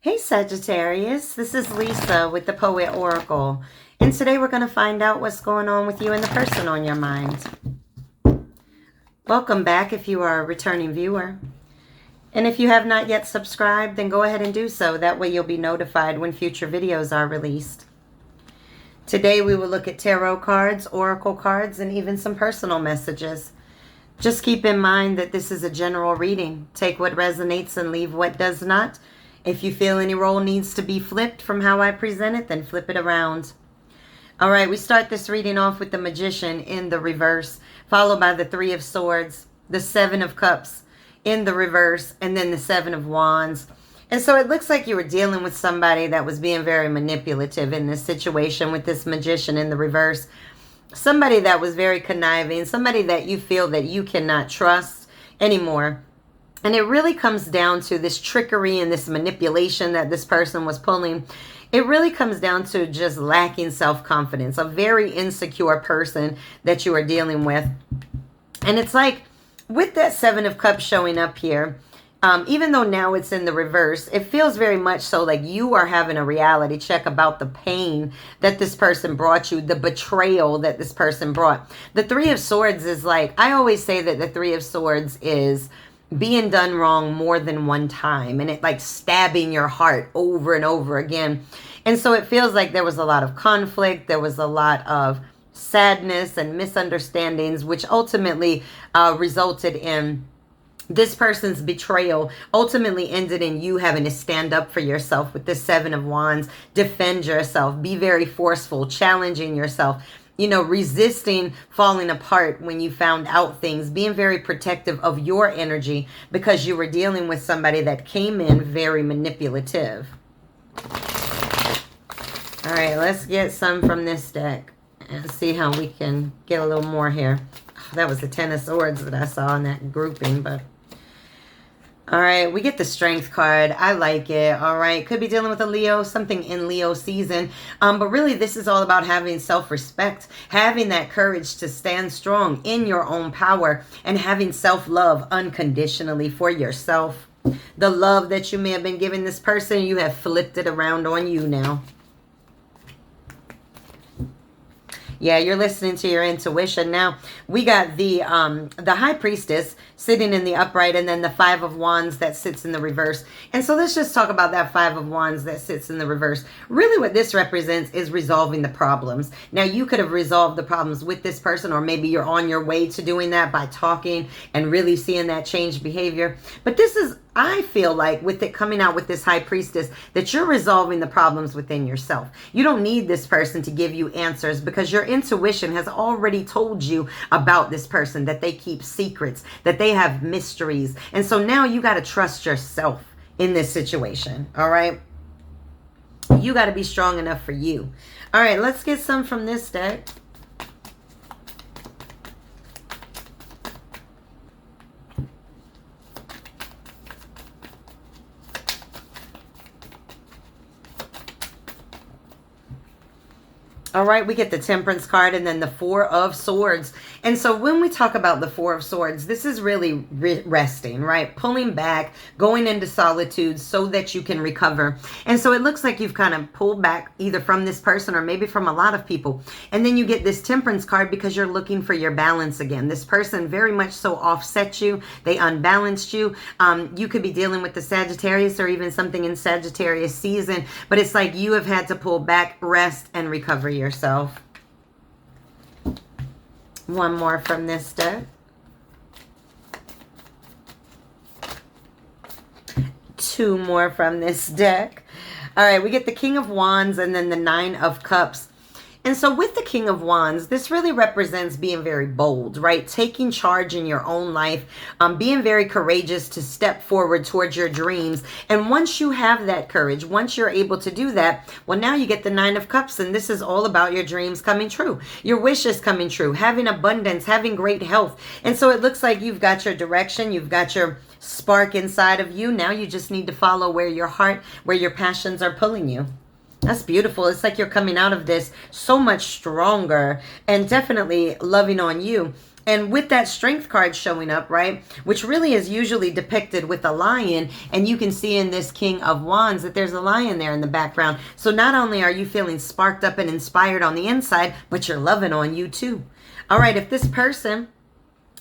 Hey Sagittarius, this is Lisa with the Poet Oracle, and today we're going to find out what's going on with you and the person on your mind. Welcome back if you are a returning viewer. And if you have not yet subscribed, then go ahead and do so. That way you'll be notified when future videos are released. Today we will look at tarot cards, oracle cards, and even some personal messages. Just keep in mind that this is a general reading. Take what resonates and leave what does not. If you feel any role needs to be flipped from how I present it, then flip it around. All right, we start this reading off with the Magician in the reverse, followed by the Three of Swords, the Seven of Cups in the reverse, and then the Seven of Wands. And so it looks like you were dealing with somebody that was being very manipulative in this situation with this Magician in the reverse. Somebody that was very conniving, somebody that you feel that you cannot trust anymore. And it really comes down to this trickery and this manipulation that this person was pulling. It really comes down to just lacking self-confidence, a very insecure person that you are dealing with. And it's like with that Seven of Cups showing up here, even though now it's in the reverse, it feels very much so like you are having a reality check about the pain that this person brought you, the betrayal that this person brought. The Three of Swords is like, I always say that the Three of Swords is being done wrong more than one time, and it like stabbing your heart over and over again. And so it feels like there was a lot of conflict, there was a lot of sadness and misunderstandings, which ultimately resulted in this person's betrayal, ultimately ended in you having to stand up for yourself with this Seven of Wands, defend yourself, be very forceful, challenging yourself, you know, resisting falling apart when you found out things, being very protective of your energy because you were dealing with somebody that came in very manipulative. All right, let's get some from this deck and see how we can get a little more here. Oh, that was the Ten of Swords that I saw in that grouping, but... All right, we get the Strength card. I like it. All right, could be dealing with a Leo, something in Leo season. But really, this is all about having self-respect, having that courage to stand strong in your own power, and having self-love unconditionally for yourself. The love that you may have been giving this person, you have flipped it around on you now. Yeah, you're listening to your intuition. Now, we got the High Priestess sitting in the upright, and then the Five of Wands that sits in the reverse. And so let's just talk about that Five of Wands that sits in the reverse. Really what this represents is resolving the problems. Now, you could have resolved the problems with this person, or maybe you're on your way to doing that by talking and really seeing that change behavior. But this is, I feel like with it coming out with this High Priestess, that you're resolving the problems within yourself. You don't need this person to give you answers because your intuition has already told you about this person, that they keep secrets, that they have mysteries. And so now you got to trust yourself in this situation. All right. You got to be strong enough for you. All right. Let's get some from this deck. All right, we get the Temperance card and then the Four of Swords. And so when we talk about the Four of Swords, this is really resting, right? Pulling back, going into solitude so that you can recover. And so it looks like you've kind of pulled back either from this person or maybe from a lot of people. And then you get this Temperance card because you're looking for your balance again. This person very much so offset you. They unbalanced you. You could be dealing with the Sagittarius or even something in Sagittarius season, but it's like you have had to pull back, rest, and recover yourself. One more from this deck. Two more from this deck. All right, we get the King of Wands and then the Nine of Cups. And so with the King of Wands, this really represents being very bold, right? Taking charge in your own life, being very courageous to step forward towards your dreams. And once you have that courage, once you're able to do that, well, now you get the Nine of Cups, and this is all about your dreams coming true, your wishes coming true, having abundance, having great health. And so it looks like you've got your direction, you've got your spark inside of you. Now you just need to follow where your heart, where your passions are pulling you. That's beautiful. It's like you're coming out of this so much stronger and definitely loving on you. And with that Strength card showing up, right, which really is usually depicted with a lion, and you can see in this King of Wands that there's a lion there in the background. So not only are you feeling sparked up and inspired on the inside, but you're loving on you too. All right, if this person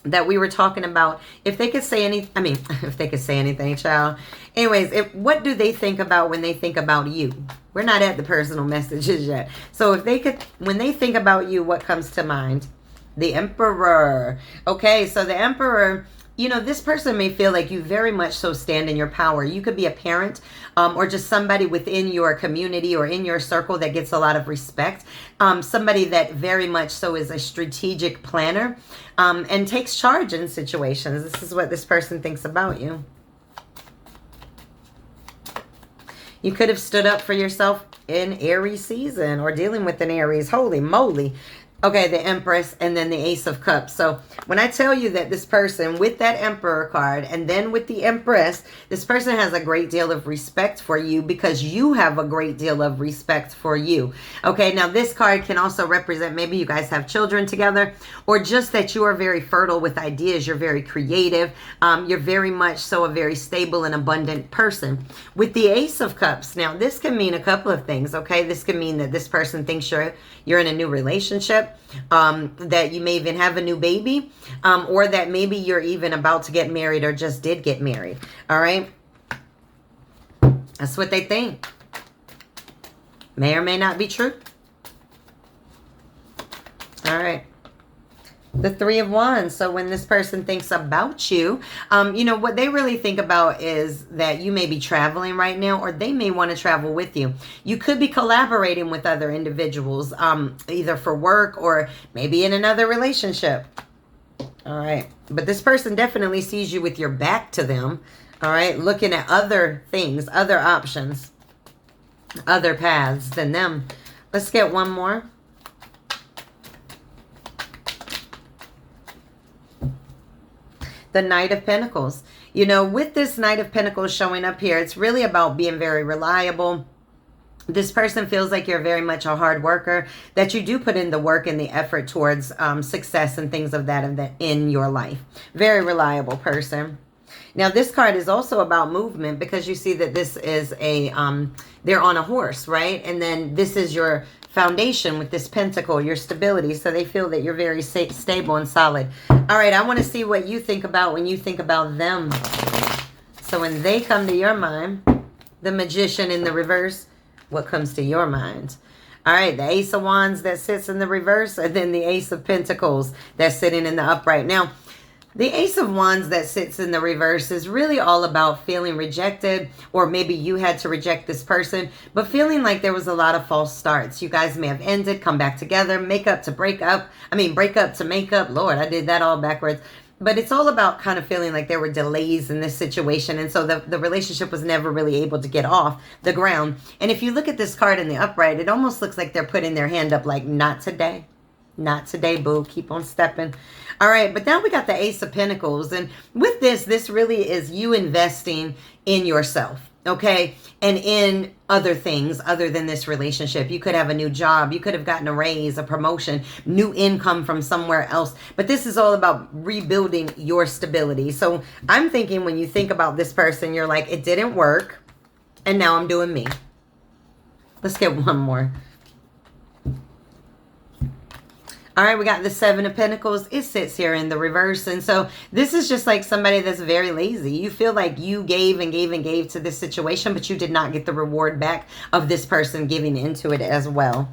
that we were talking about, if they could say if they could say anything, child. Anyways, what do they think about when they think about you? We're not at the personal messages yet. So if they could, when they think about you, what comes to mind? The Emperor. Okay, so the Emperor, you know, this person may feel like you very much so stand in your power. You could be a parent or just somebody within your community or in your circle that gets a lot of respect. Somebody that very much so is a strategic planner and takes charge in situations. This is what this person thinks about you. You could have stood up for yourself in Aries season or dealing with an Aries. Holy moly. Okay, the Empress and then the Ace of Cups. So when I tell you that this person with that Emperor card and then with the Empress, this person has a great deal of respect for you because you have a great deal of respect for you. Okay, now this card can also represent maybe you guys have children together or just that you are very fertile with ideas. You're very creative. You're very much so a very stable and abundant person. With the Ace of Cups, now this can mean a couple of things, okay? This can mean that this person thinks you're in a new relationship. That you may even have a new baby, or that maybe you're even about to get married or just did get married. All right. That's what they think. May or may not be true. All right. The Three of Wands. So when this person thinks about you, you know, what they really think about is that you may be traveling right now, or they may want to travel with you. You could be collaborating with other individuals, either for work or maybe in another relationship. All right. But this person definitely sees you with your back to them. All right. Looking at other things, other options, other paths than them. Let's get one more. The Knight of Pentacles. You know, with this Knight of Pentacles showing up here, it's really about being very reliable. This person feels like you're very much a hard worker, that you do put in the work and the effort towards success and things of that in your life. Very reliable person. Now, this card is also about movement because you see that this is a, they're on a horse, right? And then this is your foundation with this pentacle, your stability. So they feel that you're very stable and solid. All right, I want to see what you think about when you think about them. So when they come to your mind, the Magician in the reverse, what comes to your mind? All right, the Ace of Wands that sits in the reverse, and then the Ace of Pentacles that's sitting in the upright. Now, the Ace of Wands that sits in the reverse is really all about feeling rejected, or maybe you had to reject this person, but feeling like there was a lot of false starts. You guys may have ended, come back together, make up to break up. Break up to make up. Lord, I did that all backwards. But it's all about kind of feeling like there were delays in this situation. And so the relationship was never really able to get off the ground. And if you look at this card in the upright, it almost looks like they're putting their hand up like, not today. Not today, boo. Keep on stepping. All right, but now we got the Ace of Pentacles. And with this really is you investing in yourself, okay? And in other things other than this relationship. You could have a new job. You could have gotten a raise, a promotion, new income from somewhere else. But this is all about rebuilding your stability. So I'm thinking when you think about this person, you're like, it didn't work, and now I'm doing me. Let's get one more. All right, we got the Seven of Pentacles. It sits here in the reverse. And so this is just like somebody that's very lazy. You feel like you gave and gave and gave to this situation, but you did not get the reward back of this person giving into it as well.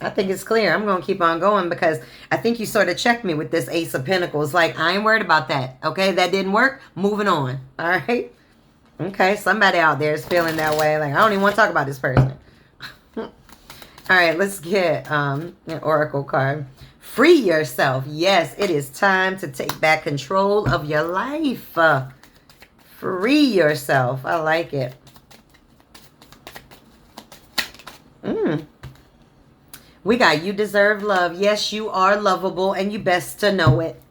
I think it's clear. I'm going to keep on going because I think you sort of checked me with this Ace of Pentacles. Like, I ain't worried about that. Okay, that didn't work. Moving on. All right. Okay, somebody out there is feeling that way. Like, I don't even want to talk about this person. All right, let's get an Oracle card. Free yourself. Yes, it is time to take back control of your life. Free yourself. I like it. We got you deserve love. Yes, you are lovable and you best to know it.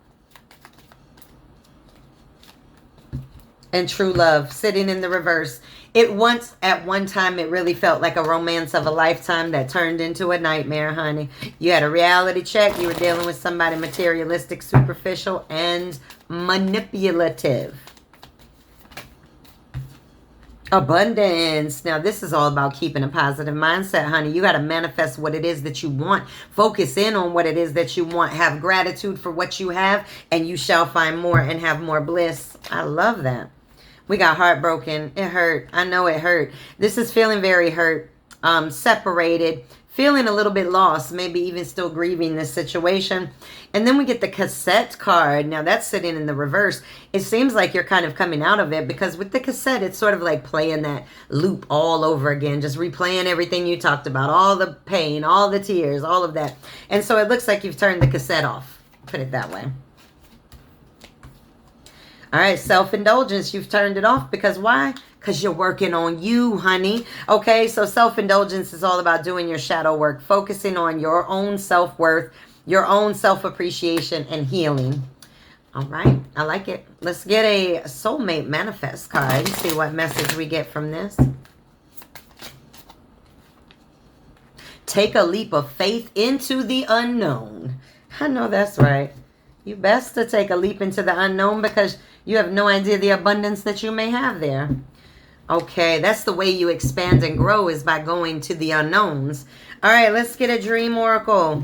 and true love sitting in the reverse. It once, at one time, it really felt like a romance of a lifetime that turned into a nightmare, honey. You had a reality check. You were dealing with somebody materialistic, superficial, and manipulative. Abundance. Now, this is all about keeping a positive mindset, honey. You got to manifest what it is that you want. Focus in on what it is that you want. Have gratitude for what you have, and you shall find more and have more bliss. I love that. We got heartbroken. It hurt. I know it hurt. This is feeling very hurt, separated, feeling a little bit lost, maybe even still grieving this situation. And then we get the cassette card. Now that's sitting in the reverse. It seems like you're kind of coming out of it, because with the cassette, it's sort of like playing that loop all over again, just replaying everything you talked about, all the pain, all the tears, all of that. And so it looks like you've turned the cassette off. Put it that way. All right, self-indulgence, you've turned it off because why? Because you're working on you, honey. Okay, so self-indulgence is all about doing your shadow work, focusing on your own self-worth, your own self-appreciation, and healing. All right, I like it. Let's get a soulmate manifest card and see what message we get from this. Take a leap of faith into the unknown. I know that's right. You best to take a leap into the unknown, because you have no idea the abundance that you may have there. Okay, that's the way you expand and grow, is by going to the unknowns. All right, let's get a dream oracle.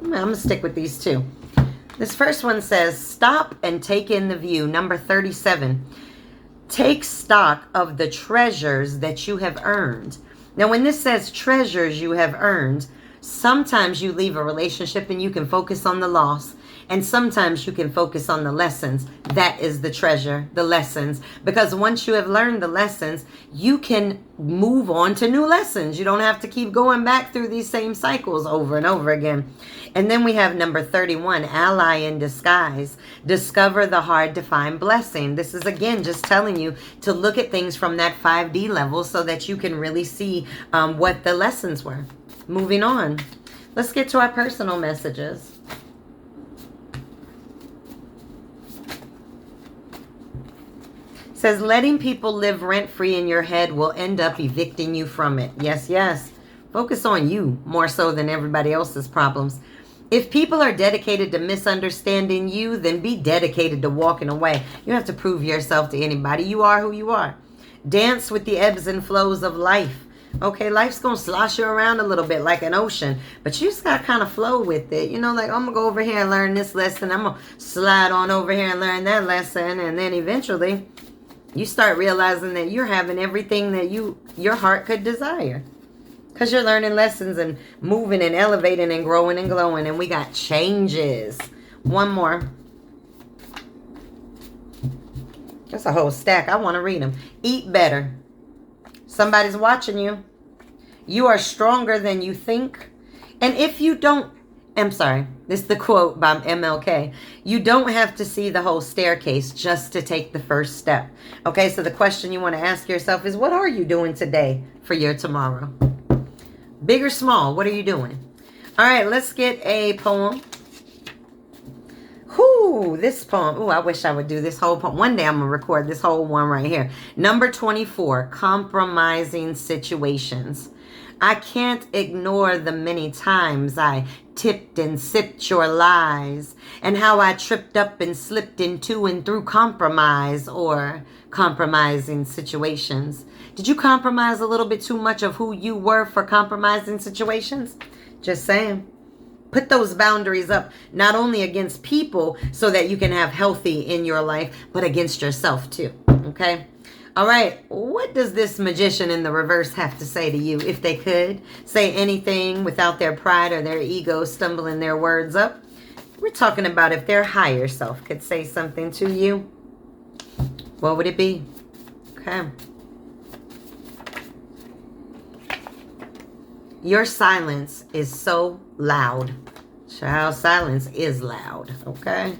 I'm going to stick with these two. This first one says, stop and take in the view. Number 37. Take stock of the treasures that you have earned. Now, when this says treasures you have earned, sometimes you leave a relationship and you can focus on the loss. And sometimes you can focus on the lessons. That is the treasure, the lessons. Because once you have learned the lessons, you can move on to new lessons. You don't have to keep going back through these same cycles over and over again. And then we have number 31, ally in disguise. Discover the hard to find blessing. This is, again, just telling you to look at things from that 5D level so that you can really see what the lessons were. Moving on. Let's get to our personal messages. Says, letting people live rent-free in your head will end up evicting you from it. Yes, yes. Focus on you more so than everybody else's problems. If people are dedicated to misunderstanding you, then be dedicated to walking away. You don't have to prove yourself to anybody. You are who you are. Dance with the ebbs and flows of life. Okay, life's going to slosh you around a little bit like an ocean, but you just got to kind of flow with it. You know, like, I'm going to go over here and learn this lesson. I'm going to slide on over here and learn that lesson. And then eventually you start realizing that you're having everything that your heart could desire. Because you're learning lessons and moving and elevating and growing and glowing. And we got changes. One more. That's a whole stack. I want to read them. Eat better. Somebody's watching you. You are stronger than you think. And if you don't, I'm sorry, this is the quote by MLK. You don't have to see the whole staircase just to take the first step. Okay, so the question you want to ask yourself is, what are you doing today for your tomorrow? Big or small, what are you doing? All right, let's get a poem. Whoo, this poem. Ooh, I wish I would do this whole poem. One day I'm going to record this whole one right here. Number 24, compromising situations. I can't ignore the many times I tipped and sipped your lies, and how I tripped up and slipped into and through compromise or compromising situations. Did you compromise a little bit too much of who you were for compromising situations? Just saying. Put those boundaries up, not only against people so that you can have healthy in your life, but against yourself too. Okay? All right. What does this magician in the reverse have to say to you? If they could say anything without their pride or their ego stumbling their words up. We're talking about if their higher self could say something to you. What would it be? Okay. Your silence is so loud. Child, silence is loud, okay?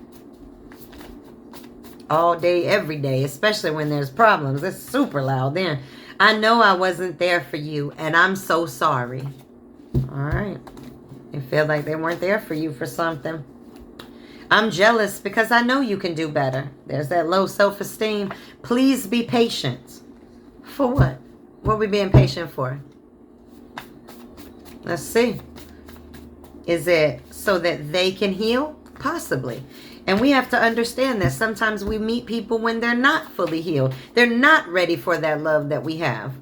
All day, every day, especially when there's problems. It's super loud then. I know I wasn't there for you, and I'm so sorry. All right. You feel like they weren't there for you for something. I'm jealous because I know you can do better. There's that low self-esteem. Please be patient. For what? What are we being patient for? Let's see. Is it so that they can heal? Possibly. And we have to understand that sometimes we meet people when they're not fully healed. They're not ready for that love that we have.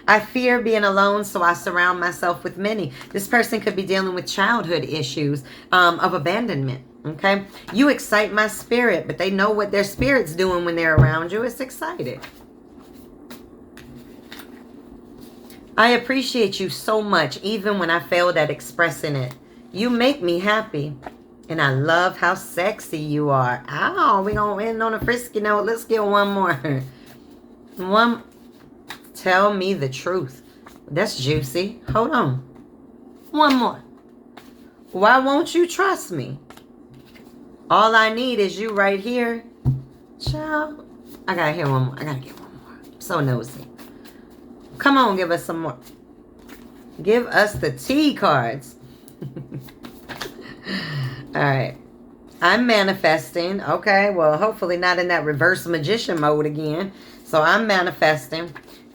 I fear being alone, so I surround myself with many. This person could be dealing with childhood issues of abandonment. Okay? You excite my spirit, but they know what their spirit's doing when they're around you. It's excited. I appreciate you so much, even when I failed at expressing it. You make me happy. And I love how sexy you are. Oh, we're going to end on a frisky note. Let's get one more. Tell me the truth. That's juicy. Hold on. One more. Why won't you trust me? All I need is you right here. Child. I got to hear one more. I got to get one more. I'm so nosy. Come on, give us some more. Give us the T cards. All right. I'm manifesting. Okay, well, hopefully not in that reverse magician mode again. So I'm manifesting.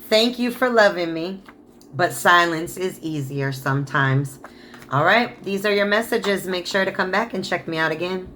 Thank you for loving me. But silence is easier sometimes. All right. These are your messages. Make sure to come back and check me out again.